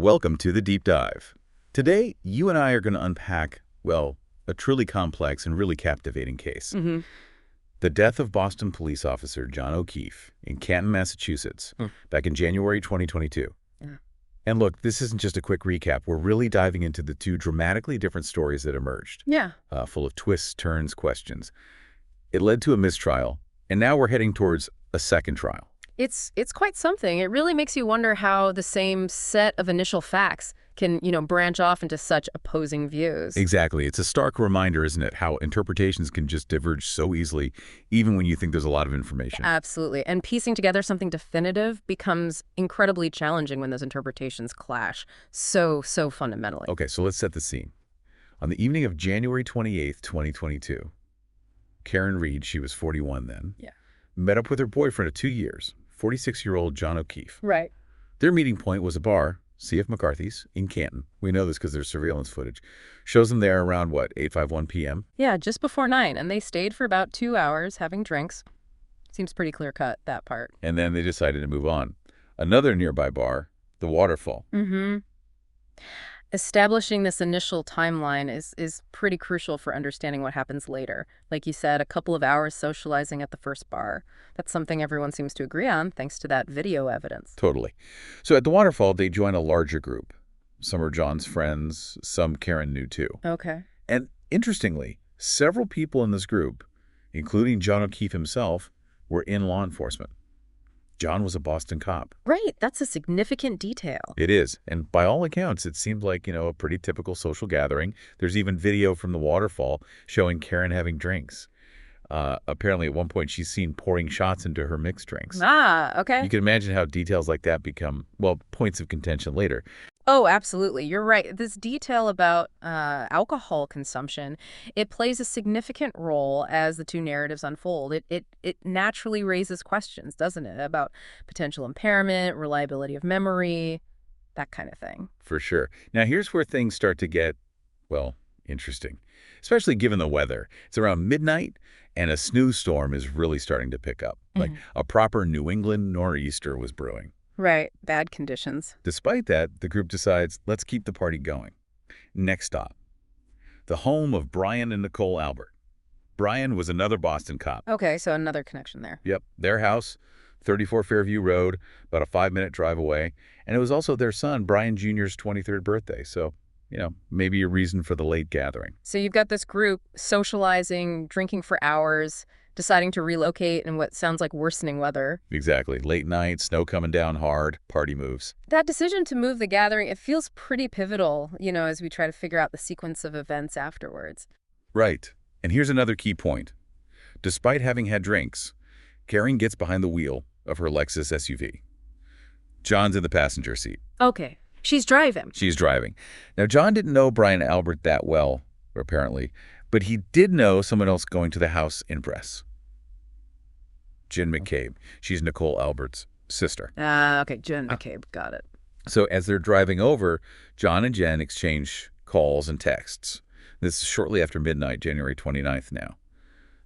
Welcome to the Deep Dive. Today, you and I are going to unpack, well, a truly complex and really captivating case. The death of Boston police officer John O'Keefe in Canton, Massachusetts, back in January 2022. Yeah. And look, this isn't just a quick recap. We're really diving into the two dramatically different stories that emerged. Yeah. Full of twists, turns, questions. It led to a mistrial, and now we're heading towards a second trial. It's quite something. It really makes you wonder how the same set of initial facts can, branch off into such opposing views. Exactly. It's a stark reminder, isn't it, how interpretations can just diverge so easily, even when you think there's a lot of information. Absolutely. And piecing together something definitive becomes incredibly challenging when those interpretations clash so fundamentally. Okay, so let's set the scene. On the evening of January 28th, 2022, Karen Reed, she was 41 then, met up with her boyfriend of 2 years, 46-year-old John O'Keefe. Right. Their meeting point was a bar, C.F. McCarthy's, in Canton. We know this because there's surveillance footage. Shows them there around, 8:51 p.m.? Yeah, just before 9, and they stayed for about 2 hours having drinks. Seems pretty clear-cut, that part. And then they decided to move on. Another nearby bar, the Waterfall. Establishing this initial timeline is pretty crucial for understanding what happens later. Like you said, a couple of hours socializing at the first bar. That's something everyone seems to agree on, thanks to that video evidence. Totally. So at the Waterfall, they join a larger group. Some are John's friends, some Karen knew too. Okay. And interestingly, several people in this group, including John O'Keefe himself, were in law enforcement. John was a Boston cop. Right. That's a significant detail. It is. And by all accounts, it seemed like, a pretty typical social gathering. There's even video from the Waterfall showing Karen having drinks. Apparently, at one point, she's seen pouring shots into her mixed drinks. Ah, okay. You can imagine how details like that become, points of contention later. Oh, absolutely. You're right. This detail about alcohol consumption, it plays a significant role as the two narratives unfold. It naturally raises questions, doesn't it, about potential impairment, reliability of memory, that kind of thing. For sure. Now, here's where things start to get, interesting, especially given the weather. It's around midnight, and a snowstorm is really starting to pick up. Like a proper New England nor'easter was brewing. Right. Bad conditions. Despite that, the group decides, let's keep the party going. Next stop, the home of Brian and Nicole Albert. Brian was another Boston cop. Okay, so another connection there. Yep, their house, 34 Fairview Road, about a 5-minute drive away. And it was also their son, Brian Jr.'s 23rd birthday. So, maybe a reason for the late gathering. So you've got this group socializing, drinking for hours, deciding to relocate in what sounds like worsening weather. Exactly. Late night, snow coming down hard, party moves. That decision to move the gathering, it feels pretty pivotal, as we try to figure out the sequence of events afterwards. Right. And here's another key point. Despite having had drinks, Karen gets behind the wheel of her Lexus SUV. John's in the passenger seat. Okay. She's driving. She's driving. Now, John didn't know Brian Albert that well, apparently, but he did know someone else going to the house in press. Jen McCabe. She's Nicole Albert's sister. Okay, Jen McCabe. Got it. So as they're driving over, John and Jen exchange calls and texts. This is shortly after midnight, January 29th now.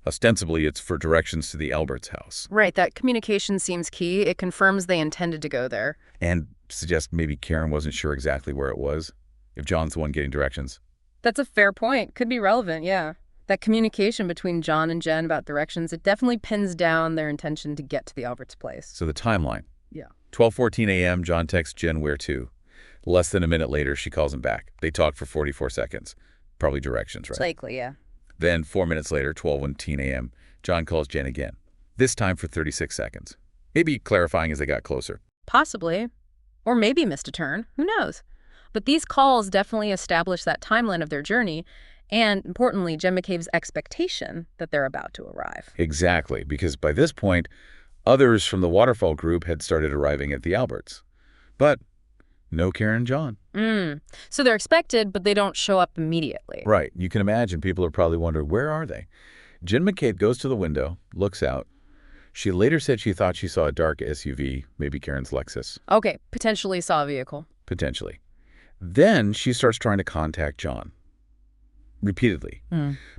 Ostensibly, it's for directions to the Alberts' house. Right, that communication seems key. It confirms they intended to go there. And suggests maybe Karen wasn't sure exactly where it was, if John's the one getting directions. That's a fair point. Could be relevant, yeah. That communication between John and Jen about directions, it definitely pins down their intention to get to the Alberts' place. So the timeline. Yeah. 12:14 a.m., John texts Jen where to. Less than a minute later, she calls him back. They talk for 44 seconds. Probably directions, right? Likely, yeah. Then 4 minutes later, 12:10 a.m., John calls Jen again. This time for 36 seconds. Maybe clarifying as they got closer. Possibly. Or maybe missed a turn. Who knows? But these calls definitely establish that timeline of their journey, and, importantly, Jen McCabe's expectation that they're about to arrive. Exactly, because by this point, others from the Waterfall group had started arriving at the Alberts. But no Karen and John. So they're expected, but they don't show up immediately. Right. You can imagine people are probably wondering, where are they? Jen McCabe goes to the window, looks out. She later said she thought she saw a dark SUV, maybe Karen's Lexus. Okay, potentially saw a vehicle. Potentially. Then she starts trying to contact John. Repeatedly.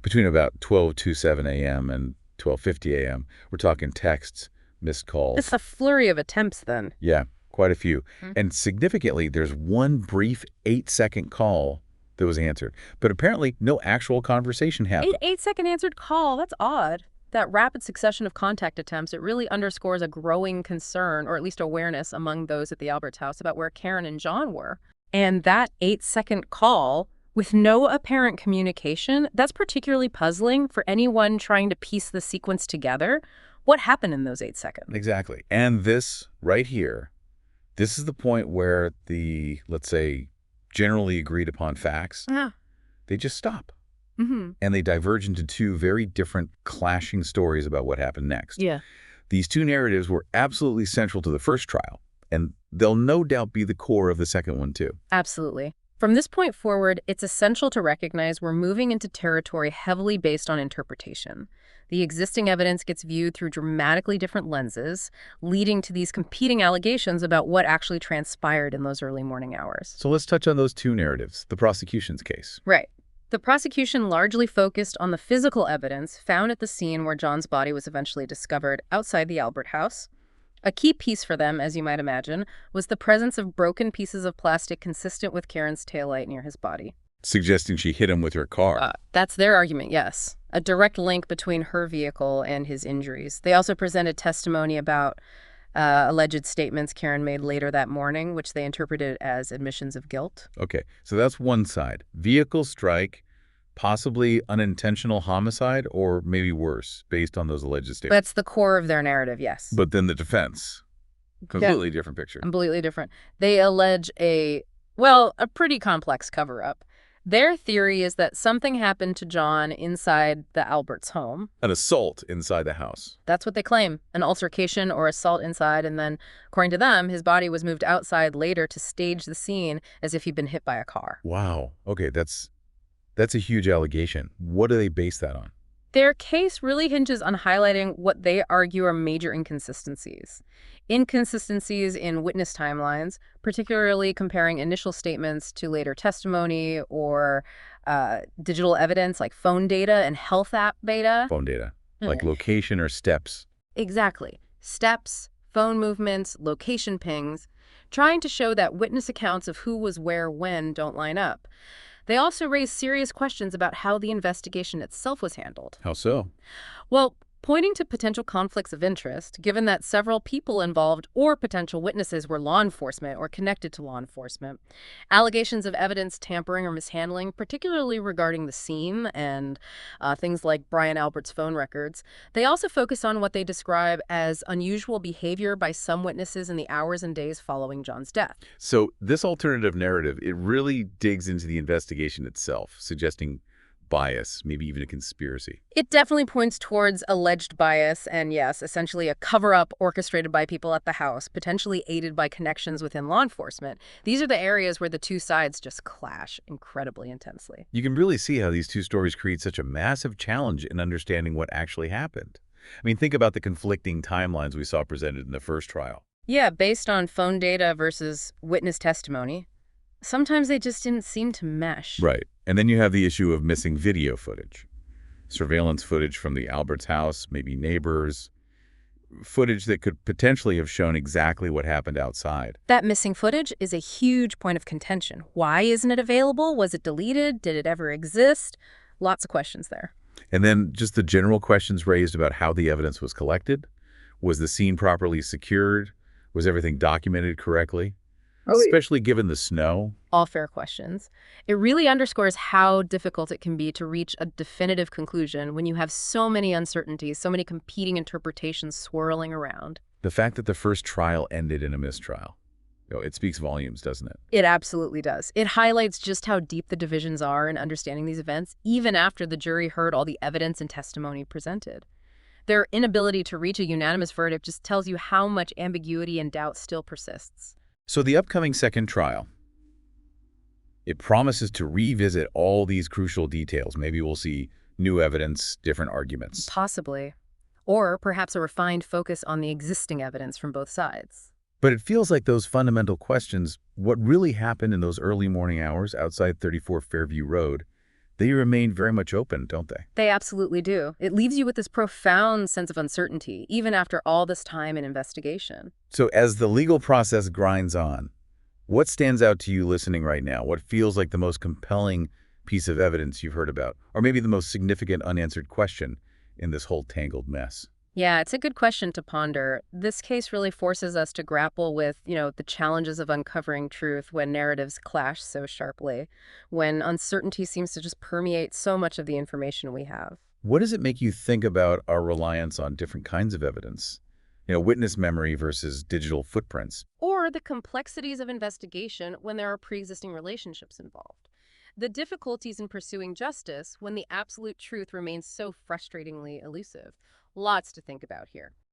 Between about 12:27 a.m. and 12:50 a.m. We're talking texts, missed calls. It's a flurry of attempts then. Yeah. Quite a few. Hmm. And significantly, there's one brief 8-second call that was answered. But apparently, no actual conversation happened. Eight-second answered call. That's odd. That rapid succession of contact attempts, it really underscores a growing concern, or at least awareness among those at the Alberts house about where Karen and John were. And that 8-second call with no apparent communication, that's particularly puzzling for anyone trying to piece the sequence together. What happened in those 8 seconds? Exactly. And this right here, this is the point where the, let's say, generally agreed upon facts, Yeah. they just stop. Mm-hmm. And they diverge into two very different clashing stories about what happened next. Yeah. These two narratives were absolutely central to the first trial, and they'll no doubt be the core of the second one too. Absolutely. From this point forward, it's essential to recognize we're moving into territory heavily based on interpretation. The existing evidence gets viewed through dramatically different lenses, leading to these competing allegations about what actually transpired in those early morning hours. So let's touch on those two narratives, the prosecution's case. Right. The prosecution largely focused on the physical evidence found at the scene where John's body was eventually discovered outside the Albert house. A key piece for them, as you might imagine, was the presence of broken pieces of plastic consistent with Karen's taillight near his body. Suggesting she hit him with her car. That's their argument, yes. A direct link between her vehicle and his injuries. They also presented testimony about alleged statements Karen made later that morning, which they interpreted as admissions of guilt. Okay, so that's one side. Vehicle strike, possibly unintentional homicide, or maybe worse, based on those alleged statements. That's the core of their narrative, yes. But then the defense, completely different picture. Completely different. They allege a pretty complex cover-up. Their theory is that something happened to John inside the Alberts home. An assault inside the house. That's what they claim, an altercation or assault inside, and then, according to them, his body was moved outside later to stage the scene as if he'd been hit by a car. Wow. Okay, that's a huge allegation. What do they base that on? Their case really hinges on highlighting what they argue are major inconsistencies. Inconsistencies in witness timelines, particularly comparing initial statements to later testimony or digital evidence like phone data and health app data. Phone data, like location or steps. Exactly. Steps, phone movements, location pings, trying to show that witness accounts of who was where when don't line up. They also raise serious questions about how the investigation itself was handled. How so? Well, pointing to potential conflicts of interest, given that several people involved or potential witnesses were law enforcement or connected to law enforcement, allegations of evidence tampering or mishandling, particularly regarding the scene and things like Brian Albert's phone records. They also focus on what they describe as unusual behavior by some witnesses in the hours and days following John's death. So this alternative narrative, it really digs into the investigation itself, suggesting bias, maybe even a conspiracy. It definitely points towards alleged bias and, yes, essentially a cover-up orchestrated by people at the house, potentially aided by connections within law enforcement. These are the areas where the two sides just clash incredibly intensely. You can really see how these two stories create such a massive challenge in understanding what actually happened. I mean, think about the conflicting timelines we saw presented in the first trial. Yeah, based on phone data versus witness testimony. Sometimes they just didn't seem to mesh. Right. And then you have the issue of missing video footage. Surveillance footage from the Alberts house, maybe neighbors. Footage that could potentially have shown exactly what happened outside. That missing footage is a huge point of contention. Why isn't it available? Was it deleted? Did it ever exist? Lots of questions there. And then just the general questions raised about how the evidence was collected. Was the scene properly secured? Was everything documented correctly? Especially given the snow. All fair questions. It really underscores how difficult it can be to reach a definitive conclusion when you have so many uncertainties, so many competing interpretations swirling around. The fact that the first trial ended in a mistrial, it speaks volumes, doesn't it? It absolutely does. It highlights just how deep the divisions are in understanding these events, even after the jury heard all the evidence and testimony presented. Their inability to reach a unanimous verdict just tells you how much ambiguity and doubt still persists. So the upcoming second trial, it promises to revisit all these crucial details. Maybe we'll see new evidence, different arguments. Possibly. Or perhaps a refined focus on the existing evidence from both sides. But it feels like those fundamental questions, what really happened in those early morning hours outside 34 Fairview Road, They remain very much open, don't they? They absolutely do. It leaves you with this profound sense of uncertainty, even after all this time and investigation. So as the legal process grinds on, what stands out to you listening right now? What feels like the most compelling piece of evidence you've heard about? Or maybe the most significant unanswered question in this whole tangled mess? Yeah, it's a good question to ponder. This case really forces us to grapple with, the challenges of uncovering truth when narratives clash so sharply, when uncertainty seems to just permeate so much of the information we have. What does it make you think about our reliance on different kinds of evidence? Witness memory versus digital footprints. Or the complexities of investigation when there are pre-existing relationships involved. The difficulties in pursuing justice when the absolute truth remains so frustratingly elusive. Lots to think about here.